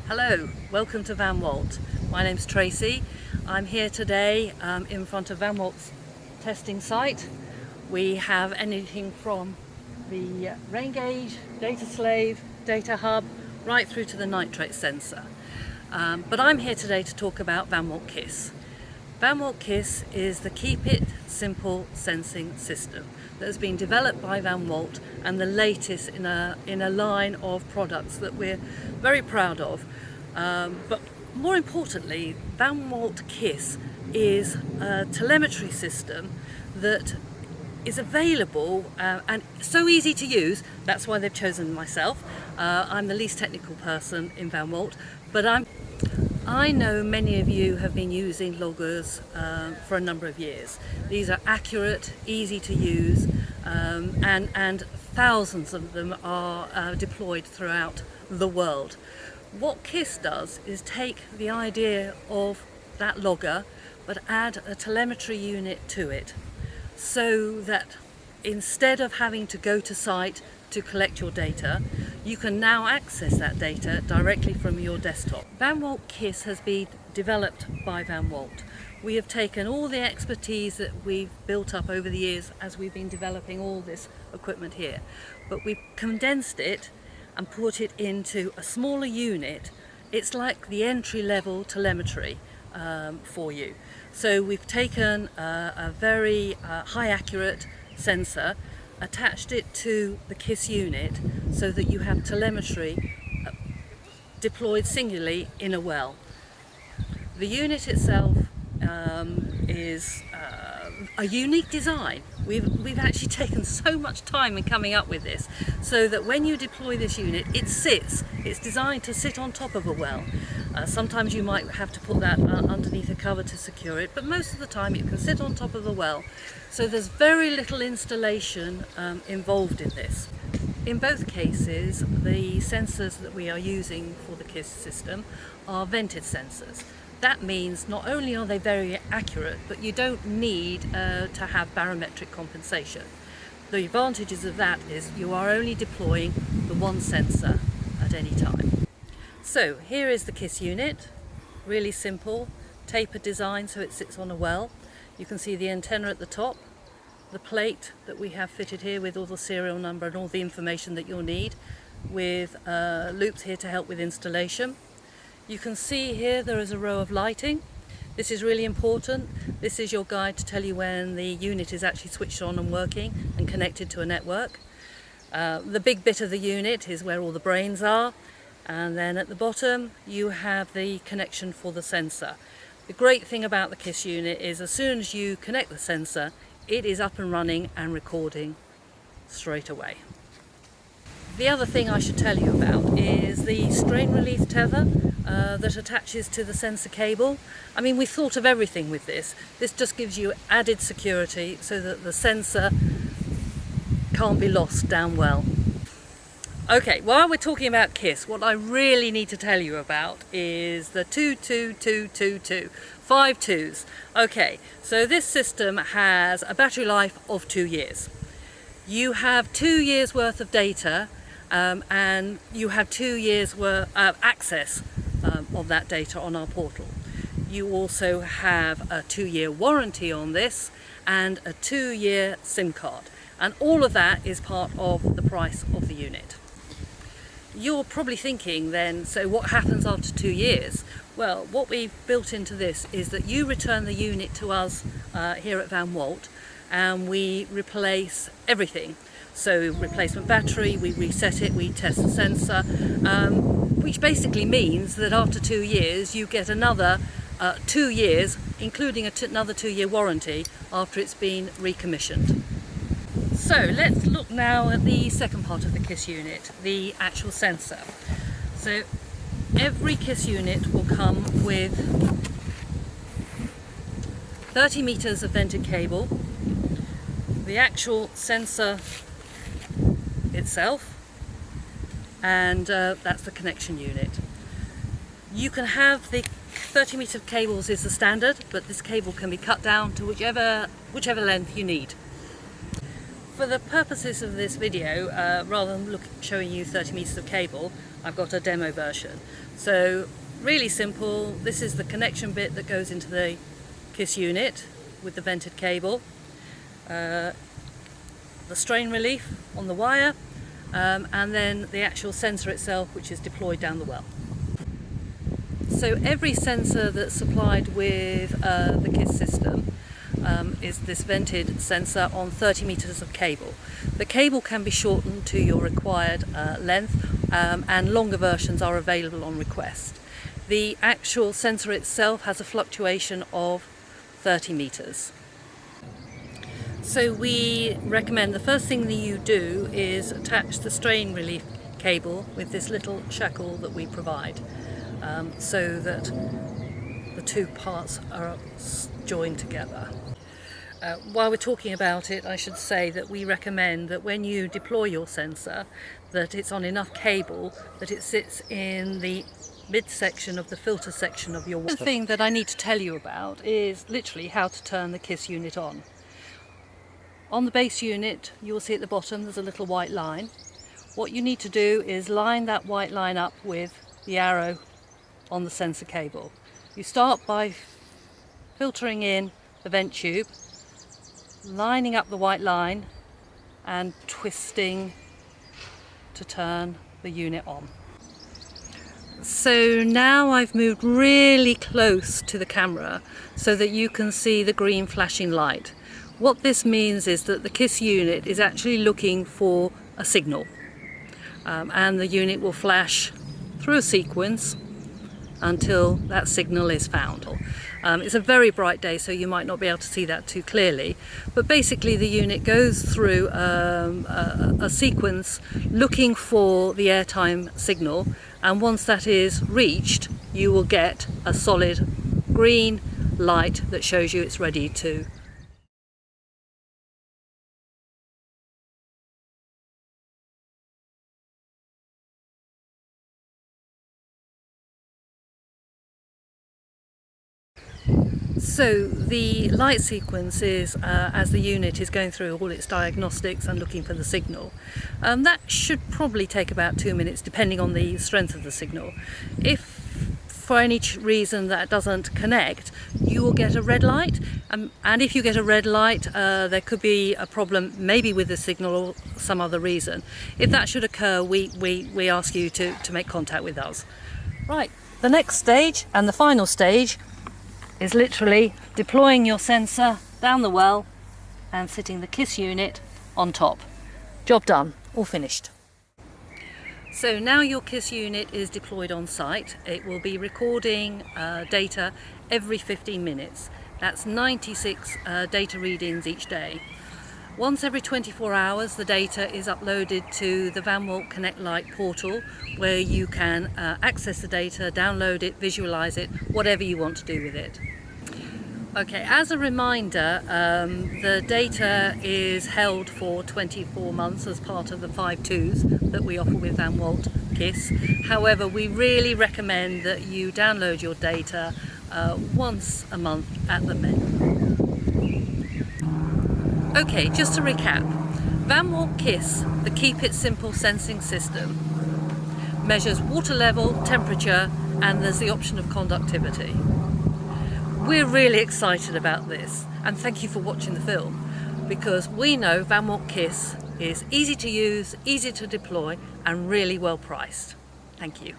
Hello, welcome to Van Walt. My name's Tracy. I'm here today in front of Van Walt's testing site. We have anything from the rain gauge, data slave, data hub, right through to the nitrate sensor. But I'm here today to talk about vanwaltKISS. vanwaltKISS is the Keep It Simple sensing system that has been developed by Van Walt and the latest in a line of products that we're very proud of. But more importantly, vanwaltKISS is a telemetry system that is available and so easy to use. That's why they've chosen myself. I'm the least technical person in Van Walt, but I know many of you have been using loggers for a number of years. These are accurate, easy to use, and thousands of them are deployed throughout the world. What KISS does is take the idea of that logger but add a telemetry unit to it, so that instead of having to go to site to collect your data, you can now access that data directly from your desktop. vanwaltKISS has been developed by Van Walt. We have taken all the expertise that we've built up over the years as we've been developing all this equipment here, but we've condensed it and put it into a smaller unit. It's like the entry-level telemetry for you. So we've taken a very high accurate sensor, attached it to the KISS unit so that you have telemetry deployed singularly in a well. The unit itself is a unique design. We've actually taken so much time in coming up with this, so that when you deploy this unit, it's designed to sit on top of a well. Sometimes you might have to put that underneath a cover to secure it, but most of the time it can sit on top of a well. So there's very little installation involved in this. In both cases, the sensors that we are using for the KISS system are vented sensors. That means not only are they very accurate, but you don't need to have barometric compensation. The advantages of that is you are only deploying the one sensor at any time. So here is the KISS unit, really simple, tapered design so it sits on a well. You can see the antenna at the top, the plate that we have fitted here with all the serial number and all the information that you'll need, with loops here to help with installation. You can see here there is a row of lighting. This is really important. This is your guide to tell you when the unit is actually switched on and working and connected to a network. The big bit of the unit is where all the brains are, and then at the bottom you have the connection for the sensor. The great thing about the KISS unit is as soon as you connect the sensor, it is up and running and recording straight away. The other thing I should tell you about is the strain relief tether that attaches to the sensor cable. I mean, we thought of everything with this. This just gives you added security so that the sensor can't be lost down well. Okay, while we're talking about KISS, what I really need to tell you about is the 22222, 5 twos. Okay, so this system has a battery life of 2 years. You have 2 years worth of data, and you have 2 years worth of access of that data on our portal. You also have a 2-year warranty on this and a 2-year SIM card, and all of that is part of the price of the unit. You're probably thinking then, so what happens after 2 years? Well, what we've built into this is that you return the unit to us here at Van Walt, and we replace everything. So replacement battery, we reset it, we test the sensor, which basically means that after 2 years you get another 2 years, including another 2-year warranty after it's been recommissioned. So let's look now at the second part of the KISS unit, the actual sensor. So every KISS unit will come with 30 meters of vented cable, the actual sensor itself, and that's the connection unit. You can have the 30 meter cables is the standard, but this cable can be cut down to whichever length you need. For the purposes of this video, rather than showing you 30 meters of cable, I've got a demo version. So really simple. This is the connection bit that goes into the KISS unit with the vented cable, the strain relief on the wire, and then the actual sensor itself, which is deployed down the well. So every sensor that's supplied with the KISS system is this vented sensor on 30 meters of cable. The cable can be shortened to your required length, and longer versions are available on request. The actual sensor itself has a fluctuation of 30 meters. So we recommend the first thing that you do is attach the strain relief cable with this little shackle that we provide, so that the two parts are joined together. While we're talking about it, I should say that we recommend that when you deploy your sensor, that it's on enough cable that it sits in the midsection of the filter section of your water. The thing that I need to tell you about is literally how to turn the KISS unit on. On the base unit, you'll see at the bottom there's a little white line. What you need to do is line that white line up with the arrow on the sensor cable. You start by filtering in the vent tube, lining up the white line and twisting to turn the unit on. So now I've moved really close to the camera so that you can see the green flashing light. What this means is that the KISS unit is actually looking for a signal, and the unit will flash through a sequence until that signal is found. It's a very bright day, so you might not be able to see that too clearly, but basically the unit goes through a sequence looking for the airtime signal, and once that is reached you will get a solid green light that shows you it's ready to. So the light sequence is as the unit is going through all its diagnostics and looking for the signal. That should probably take about 2 minutes depending on the strength of the signal. If for any reason that doesn't connect, you will get a red light, and if you get a red light there could be a problem maybe with the signal or some other reason. If that should occur, we ask you to make contact with us. Right, the next stage and the final stage is literally deploying your sensor down the well and sitting the KISS unit on top. Job done, all finished. So now your KISS unit is deployed on site. It will be recording data every 15 minutes. That's 96 data readings each day. Once every 24 hours the data is uploaded to the vanwaltKISS Connect Lite portal, where you can access the data, download it, visualize it, whatever you want to do with it. Okay, as a reminder, the data is held for 24 months as part of the 5 twos that we offer with vanwaltKISS. However, we really recommend that you download your data once a month at the minimum. Okay, just to recap, vanwaltKISS, the Keep It Simple sensing system, measures water level, temperature, and there's the option of conductivity. We're really excited about this, and thank you for watching the film, because we know vanwaltKISS is easy to use, easy to deploy, and really well priced. Thank you.